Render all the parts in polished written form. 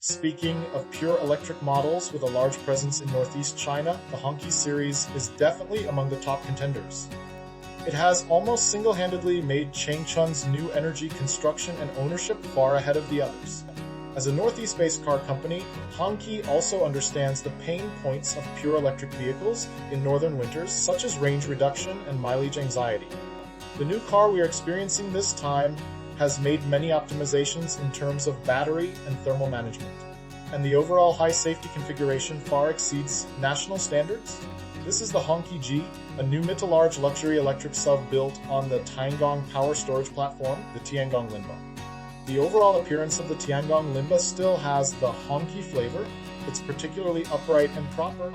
Speaking of pure electric models with a large presence in Northeast China, the Hongqi series is definitely among the top contenders. It has almost single-handedly made Changchun's new energy construction and ownership far ahead of the others. As a Northeast-based car company, Hongqi also understands the pain points of pure electric vehicles in northern winters, such as range reduction and mileage anxiety. The new car we are experiencing this time has made many optimizations in terms of battery and thermal management, and the overall high safety configuration far exceeds national standards. This is the Hongqi G, a new mid-to-large luxury electric SUV built on the Tiangong power storage platform, the Tiangong Limba. The overall appearance of the Tiangong Limba still has the Hongqi flavor. It's particularly upright and proper.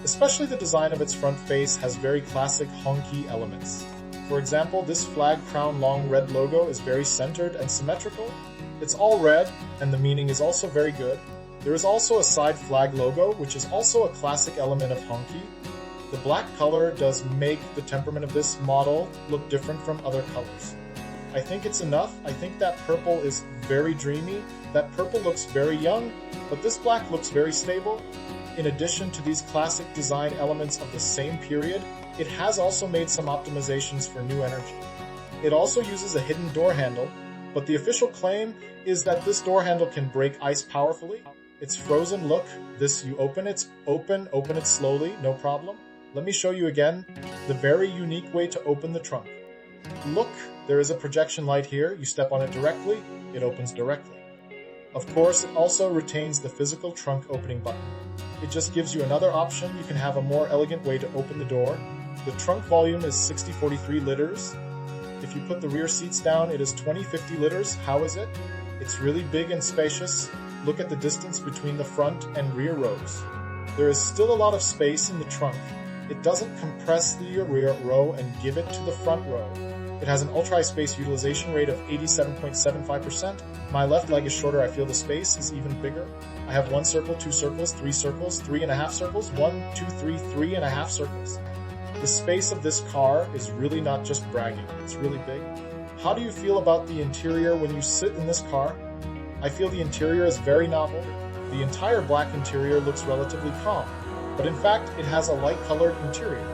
Especially the design of its front face has very classic Hongqi elements. For example, this flag crown long red logo is very centered and symmetrical. It's all red, and the meaning is also very good. There is also a side flag logo, which is also a classic element of Hongqi. The black color does make the temperament of this model look different from other colors. I think it's enough. I think that purple is very dreamy. That purple looks very young, but this black looks very stable. In addition to these classic design elements of the same period, it has also made some optimizations for new energy. It also uses a hidden door handle, but the official claim is that this door handle can break ice powerfully. It's frozen, look, this you open it slowly, no problem. Let me show you again the very unique way to open the trunk. Look, there is a projection light here, you step on it directly, it opens directly. Of course, it also retains the physical trunk opening button. It just gives you another option. You can have a more elegant way to open the door. The trunk volume is 60-43 liters. If you put the rear seats down, it is 20-50 liters. How is it? It's really big and spacious. Look at the distance between the front and rear rows. There is still a lot of space in the trunk. It doesn't compress the rear row and give it to the front row. It has an ultra-high space utilization rate of 87.75%. My left leg is shorter, I feel the space is even bigger. I have 1 circle, 2 circles, 3 circles, 3.5 circles, 1, 2, 3, 3.5 circles. The space of this car is really not just bragging, it's really big. How do you feel about the interior when you sit in this car? I feel the interior is very novel. The entire black interior looks relatively calm, but in fact it has a light-colored interior.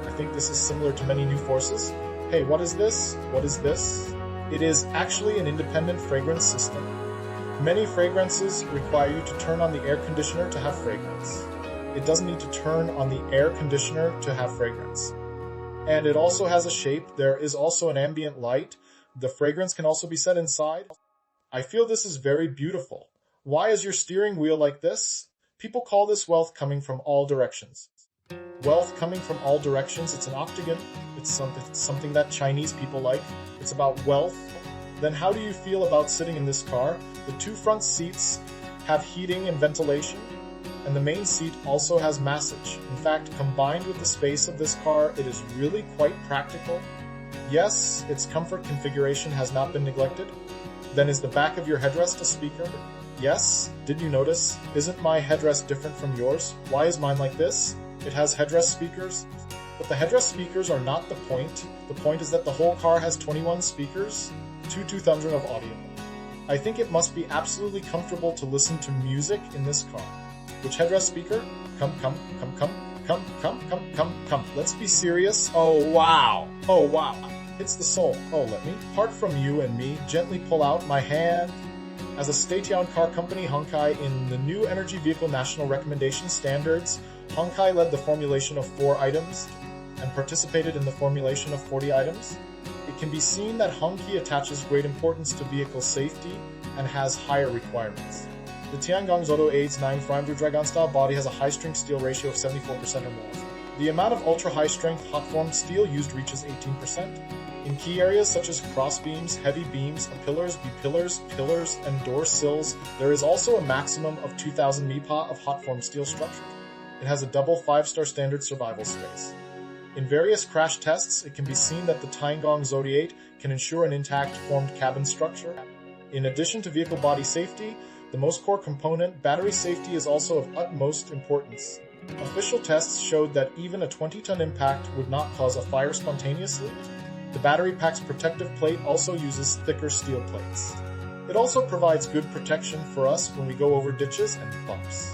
I think this is similar to many new Forces. Hey, what is this? What is this? It is actually an independent fragrance system. Many fragrances require you to turn on the air conditioner to have fragrance. It doesn't need to turn on the air conditioner to have fragrance. And it also has a shape. There is also an ambient light. The fragrance can also be set inside. I feel this is very beautiful. Why is your steering wheel like this? People call this wealth coming from all directions. Wealth coming from all directions, it's an octagon. It's something that Chinese people like. It's about wealth. Then how do you feel about sitting in this car? The 2 front seats have heating and ventilation, and the main seat also has massage. In fact, combined with the space of this car, it is really quite practical. Yes, its comfort configuration has not been neglected. Then is the back of your headrest a speaker? Yes, did you notice? Isn't my headrest different from yours? Why is mine like this? It has headrest speakers. But the headrest speakers are not the point. The point is that the whole car has 21 speakers, 2,000 of audio. I think it must be absolutely comfortable to listen to music in this car. Which headrest speaker? Come. Let's be serious. Oh wow. It's the soul. Oh, let me, apart from you and me, gently pull out my hand. As a state-owned car company, Hongqi, in the new Energy Vehicle National Recommendation Standards, Hongqi led the formulation of 4 items and participated in the formulation of 40 items. It can be seen that Hongqi attaches great importance to vehicle safety and has higher requirements. The Tiangong E-HS9 Freinder Dragon-style body has a high-strength steel ratio of 74% or more. The amount of ultra-high-strength hot-formed steel used reaches 18%. In key areas such as cross-beams, heavy beams, pillars, B-pillars, pillars, and door sills, there is also a maximum of 2,000 MPa of hot-formed steel structure. It has a double 5-star standard survival space. In various crash tests, it can be seen that the Tiangong Zodiac can ensure an intact formed cabin structure. In addition to vehicle body safety, the most core component, battery safety, is also of utmost importance. Official tests showed that even a 20-ton impact would not cause a fire spontaneously. The battery pack's protective plate also uses thicker steel plates. It also provides good protection for us when we go over ditches and bumps.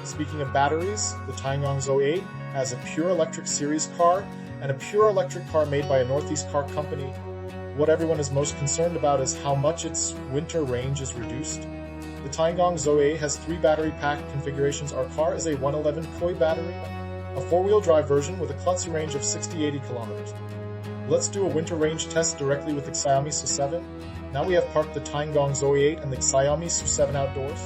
Speaking of batteries, the Tiangong SU7 has a pure electric series car and a pure electric car made by a Northeast car company. What everyone is most concerned about is how much its winter range is reduced. The Tiangong SU7 has 3 battery pack configurations. Our car is a 111 koi battery, a 4-wheel drive version with a klutzy range of 60-80 kilometers. Let's do a winter range test directly with the Xiaomi SU7. Now we have parked the Tiangong SU7 and the Xiaomi SU7 outdoors.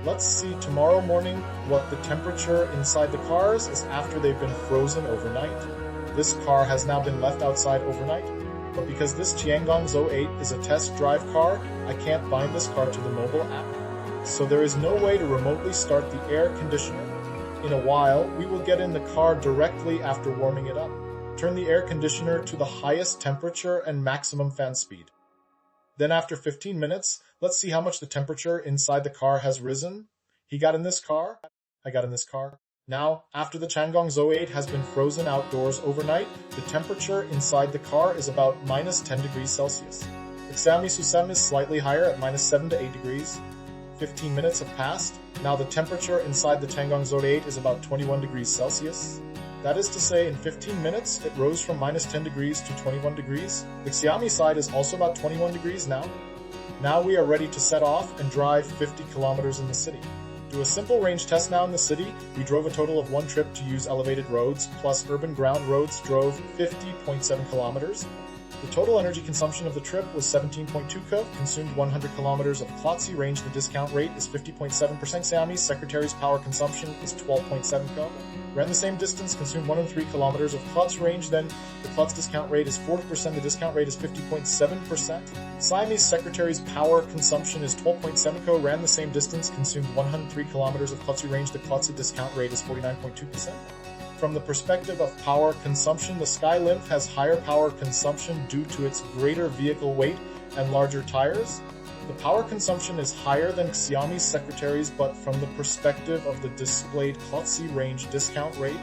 Let's see tomorrow morning what the temperature inside the cars is after they've been frozen overnight. This car has now been left outside overnight, but because this Tiangong SU7 is a test drive car, I can't bind this car to the mobile app. So there is no way to remotely start the air conditioner. In a while, we will get in the car directly after warming it up. Turn the air conditioner to the highest temperature and maximum fan speed. Then after 15 minutes, let's see how much the temperature inside the car has risen. He got in this car. I got in this car. Now, after the Tiangong SU7 has been frozen outdoors overnight, the temperature inside the car is about minus 10 degrees Celsius. The Xiaomi SU7 is slightly higher at minus 7 to 8 degrees. 15 minutes have passed. Now the temperature inside the Tiangong SU7 is about 21 degrees Celsius. That is to say, in 15 minutes, it rose from minus 10 degrees to 21 degrees. The Xiaomi side is also about 21 degrees now. Now we are ready to set off and drive 50 kilometers in the city. Do a simple range test now in the city. We drove a total of 1 trip to use elevated roads, plus urban ground roads drove 50.7 kilometers. The total energy consumption of the trip was 17.2 kW, consumed 100 kilometers of klotzy range. The discount rate is 50.7%. Xiaomi's secretary's power consumption is 12.7 kW. Ran the same distance, consumed 103 kilometers of klutz range, then the klutz discount rate is 40%, the discount rate is 50.7%. Xiaomi's secretary's power consumption is 12.7 kW, ran the same distance, consumed 103 kilometers of klutzy range, the klutzy discount rate is 49.2%. From the perspective of power consumption, the Skylymph has higher power consumption due to its greater vehicle weight and larger tires. The power consumption is higher than Xiaomi's secretary's, but from the perspective of the displayed klotzy range discount rate,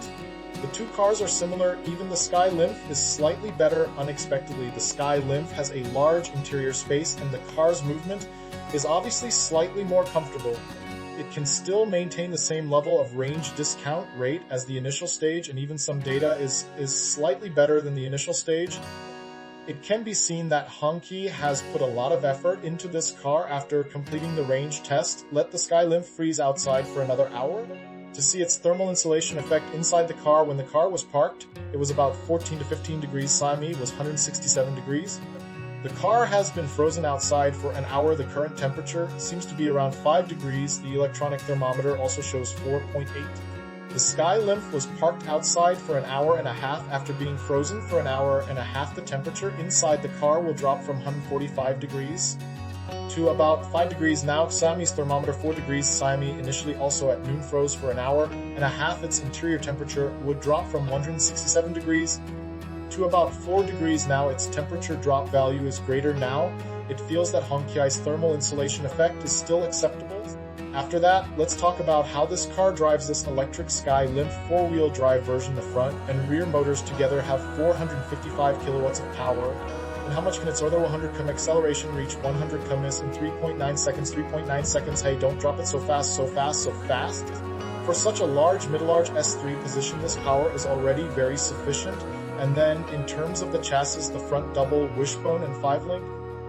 the two cars are similar. Even the Skylymph is slightly better unexpectedly. The Skylymph has a large interior space and the car's movement is obviously slightly more comfortable. It can still maintain the same level of range discount rate as the initial stage, and even some data is slightly better than the initial stage. It can be seen that Hongqi has put a lot of effort into this car after completing the range test. Let the Skylymph freeze outside for another hour. To see its thermal insulation effect inside the car, when the car was parked, it was about 14 to 15 degrees. Xiaomi was 167 degrees. The car has been frozen outside for an hour. The current temperature seems to be around 5 degrees. The electronic thermometer also shows 4.8. The Skylymph was parked outside for an hour and a half. After being frozen for an hour and a half, the temperature inside the car will drop from 145 degrees to about 5 degrees now. Xiaomi's thermometer 4 degrees. Xiaomi initially also at noon froze for an hour and a half. Its interior temperature would drop from 167 degrees to about 4 degrees now. Its temperature drop value is greater now. It feels that Hongqi's thermal insulation effect is still acceptable. After that, let's talk about how this car drives. This electric Skylymph 4-wheel drive version. The front and rear motors together have 455 kilowatts of power. And how much can its order 100 km acceleration reach 100 km in 3.9 seconds? 3.9 seconds. Hey, don't drop it so fast, so fast, so fast. For such a large, mid-large S3 position, this power is already very sufficient. And then in terms of the chassis, the front double wishbone and 5-link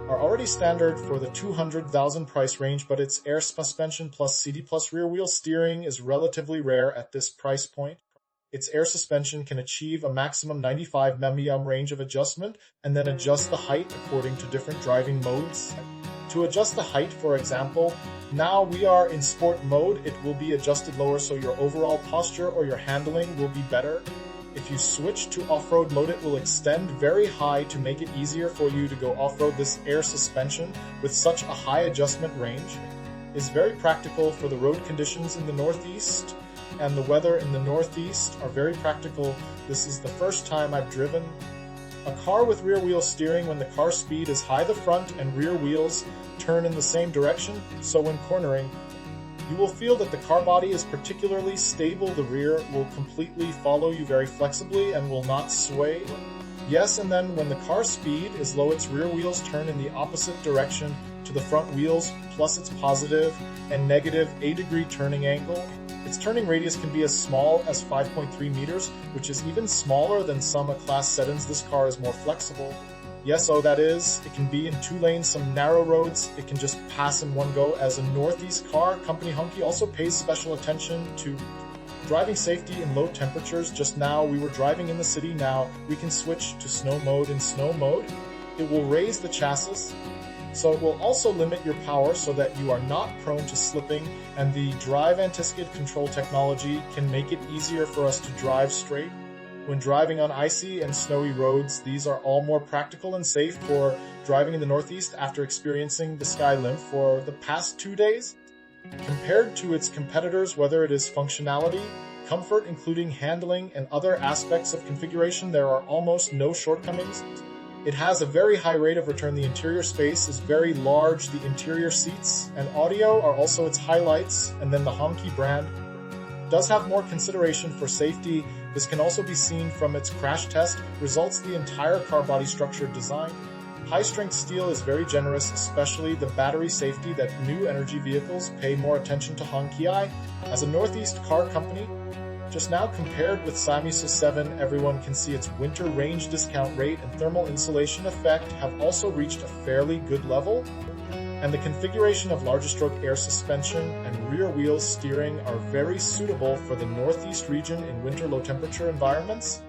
are already standard for the 200,000 price range, but its air suspension plus CD plus rear wheel steering is relatively rare at this price point. Its air suspension can achieve a maximum 95 mm range of adjustment and then adjust the height according to different driving modes. To adjust the height, for example, now we are in sport mode, it will be adjusted lower so your overall posture or your handling will be better. If you switch to off-road mode, it will extend very high to make it easier for you to go off-road. This air suspension with such a high adjustment range is very practical for the road conditions in the Northeast, and the weather in the Northeast are very practical. This is the first time I've driven a car with rear wheel steering. When the car speed is high, the front and rear wheels turn in the same direction, so when cornering, you will feel that the car body is particularly stable. The rear will completely follow you very flexibly and will not sway. Yes, and then when the car's speed is low, its rear wheels turn in the opposite direction to the front wheels, plus its positive and negative A-degree turning angle. Its turning radius can be as small as 5.3 meters, which is even smaller than some class sedans. This car is more flexible. Yes, oh that is, it can be in 2 lanes, some narrow roads, it can just pass in one go. As a Northeast car, company Hongqi also pays special attention to driving safety in low temperatures. Just now, we were driving in the city. Now, we can switch to snow mode. In snow mode, it will raise the chassis, so it will also limit your power so that you are not prone to slipping, and the drive anti-skid control technology can make it easier for us to drive straight. When driving on icy and snowy roads, these are all more practical and safe for driving in the Northeast after experiencing the sky limp for the past 2 days. Compared to its competitors, whether it is functionality, comfort, including handling, and other aspects of configuration, there are almost no shortcomings. It has a very high rate of return. The interior space is very large. The interior seats and audio are also its highlights. And then the Hongqi brand does have more consideration for safety. This can also be seen from its crash test results. The entire car body structure design. High-strength steel is very generous, especially the battery safety that new energy vehicles pay more attention to. Hongqi as a Northeast car company. Just now, compared with Xiaomi SU7, everyone can see its winter range discount rate and thermal insulation effect have also reached a fairly good level. And the configuration of larger stroke air suspension and rear wheel steering are very suitable for the Northeast region in winter low temperature environments.